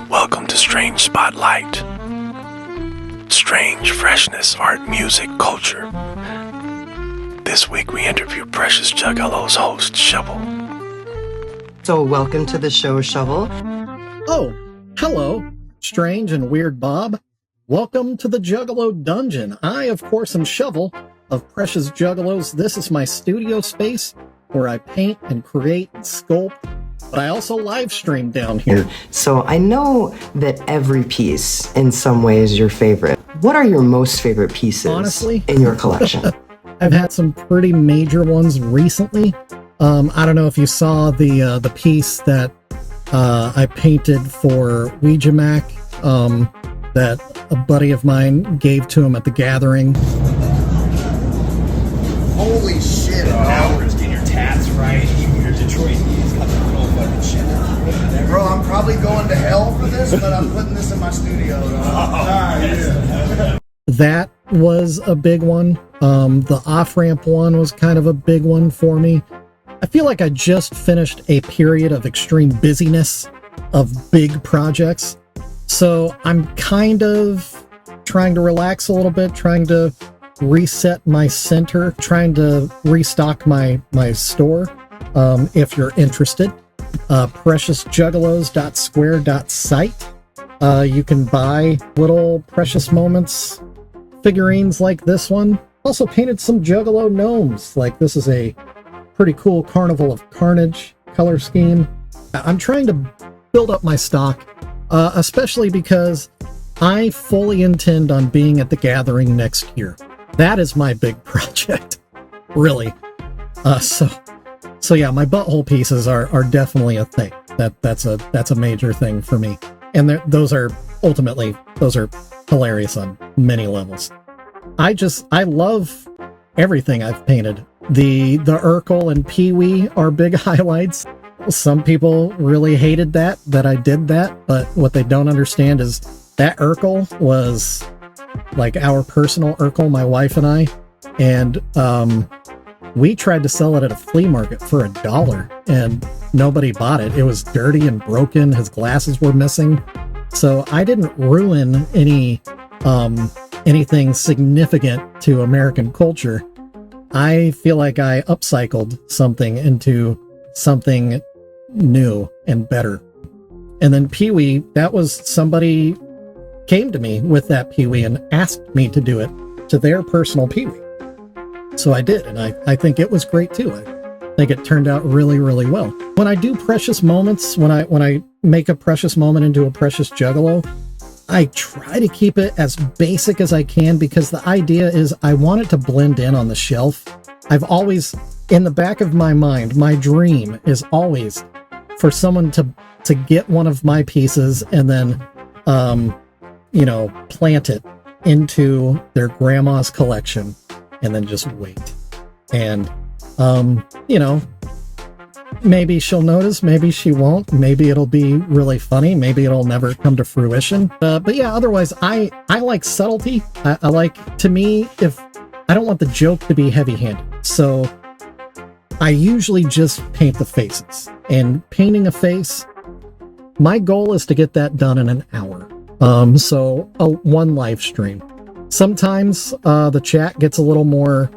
Welcome to Strange Spotlight. Strange freshness, art, music, culture. This week we interview Precious Juggalo's host, Shovel. So welcome to the show, Shovel. Oh, hello, Strange and Weird Bob. Welcome to the Juggalo Dungeon. I, of course, am Shovel of Precious Juggalos. This is my studio space where I paint and create and sculpt, but I also live stream down here. So I know that every piece in some way is your favorite. What are your most favorite pieces, honestly, in your collection? I've had some pretty major ones recently. I don't know if you saw the piece that I painted for Ouija Mac that a buddy of mine gave to him at the gathering. Holy shit, Hours, get your tats right. Your Detroit knees got the real fucking shit. bro, I'm probably going to hell for this, but I'm putting this in my studio. That was a big one. The off-ramp one was kind of a big one for me. I feel like I just finished a period of extreme busyness of big projects. So I'm kind of trying to relax a little bit, trying to reset my center, trying to restock my store. If you're interested, preciousjuggalos.square.site. You can buy little Precious Moments figurines like this one. Also painted some Juggalo gnomes. Like, this is a pretty cool Carnival of Carnage color scheme. I'm trying to build up my stock, especially because I fully intend on being at the gathering next year. That is my big project, really. So yeah, my butthole pieces are definitely a thing. That's a major thing for me, and those are hilarious on many levels. I love everything I've painted. The Urkel and Peewee are big highlights. Some people really hated that I did that, but what they don't understand is that Urkel was like our personal Urkel, my wife and I, and we tried to sell it at a flea market for $1 and nobody bought it. It was dirty and broken. His glasses were missing. So I didn't ruin anything significant to American culture. I feel like I upcycled something into something new and better. And then Peewee, that was somebody came to me with that Peewee and asked me to do it to their personal Peewee. So I did, and I think it was great too. I think it turned out really, really well. When I do Precious Moments, when I make a Precious Moment into a Precious Juggalo, I try to keep it as basic as I can, because the idea is I want it to blend in on the shelf. I've always, in the back of my mind, my dream is always for someone to get one of my pieces and then, plant it into their grandma's collection and then just wait. And, maybe she'll notice, maybe she won't, maybe it'll be really funny, maybe it'll never come to fruition. But yeah, otherwise, I like subtlety. I like, to me, if I don't want the joke to be heavy-handed, so I usually just paint the faces. And painting a face, my goal is to get that done in an hour. So one live stream. Sometimes the chat gets a little more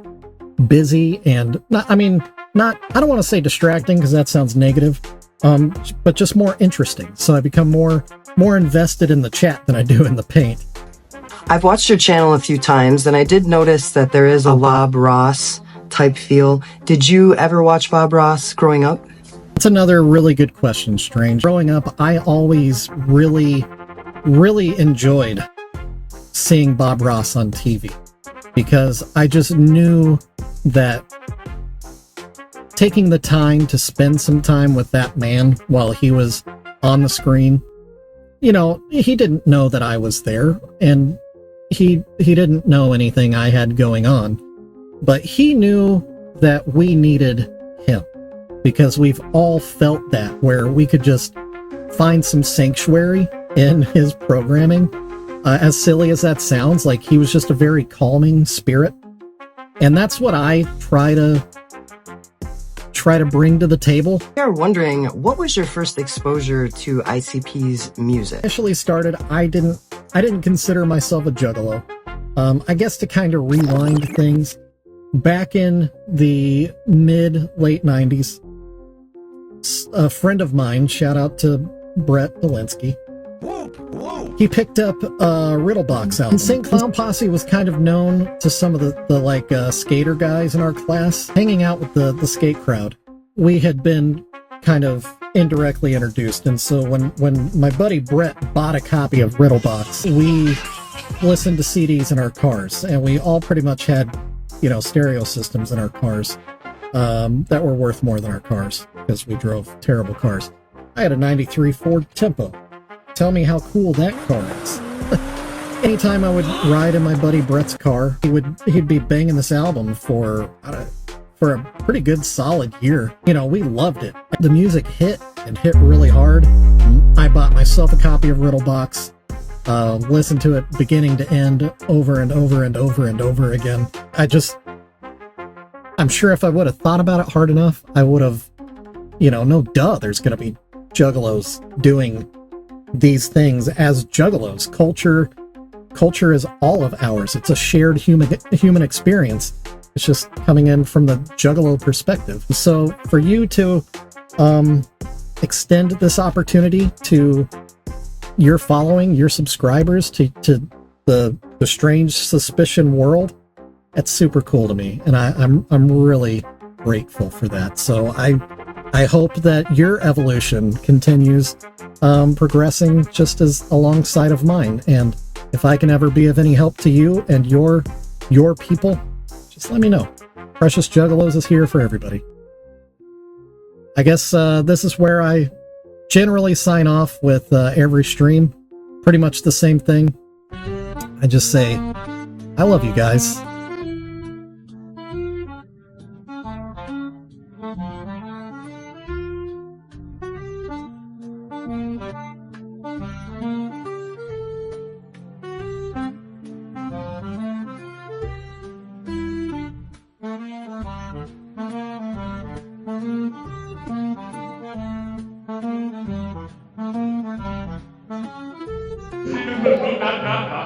busy and I don't want to say distracting because that sounds negative, but just more interesting. So I become more invested in the chat than I do in the paint. I've watched your channel a few times, and I did notice that there is a Bob Ross type feel. Did you ever watch Bob Ross growing up? That's another really good question, Strange. Growing up, I always really, really enjoyed seeing Bob Ross on TV, because I just knew that taking the time to spend some time with that man while he was on the screen, he didn't know that I was there, and he didn't know anything I had going on, but he knew that we needed him, because we've all felt that, where we could just find some sanctuary in his programming. As silly as that sounds, like, he was just a very calming spirit. And that's what I try try to bring to the table. We are wondering, what was your first exposure to ICP's music? Initially started, I didn't consider myself a juggalo. I guess to kind of rewind things, back in the mid-late 90s, a friend of mine, shout out to Brett Delinsky, he picked up a Riddlebox album. Insane Clown Posse was kind of known to some of the skater guys in our class. Hanging out with the skate crowd, we had been kind of indirectly introduced, and so when my buddy Brett bought a copy of Riddlebox, we listened to CDs in our cars, and we all pretty much had, stereo systems in our cars that were worth more than our cars because we drove terrible cars. I had a 93 Ford Tempo. Tell me how cool that car is. Anytime I would ride in my buddy Brett's car, he'd be banging this album for a pretty good solid year. We loved it. The music hit really hard. I bought myself a copy of Riddlebox, listened to it beginning to end over and over and over and over again. I'm sure if I would have thought about it hard enough, I would have, no duh, there's going to be juggalos doing these things as juggalos. Culture is all of ours. It's a shared human experience. It's just coming in from the juggalo perspective. So for you to extend this opportunity to your following, your subscribers, to the Strange Suspicion world, that's super cool to me, and I'm really grateful for that. So I hope that your evolution continues progressing just as alongside of mine. And if I can ever be of any help to you and your people, just let me know. Precious Juggalos is here for everybody. I guess this is where I generally sign off with every stream. Pretty much the same thing. I just say, I love you guys. Ha ha ha!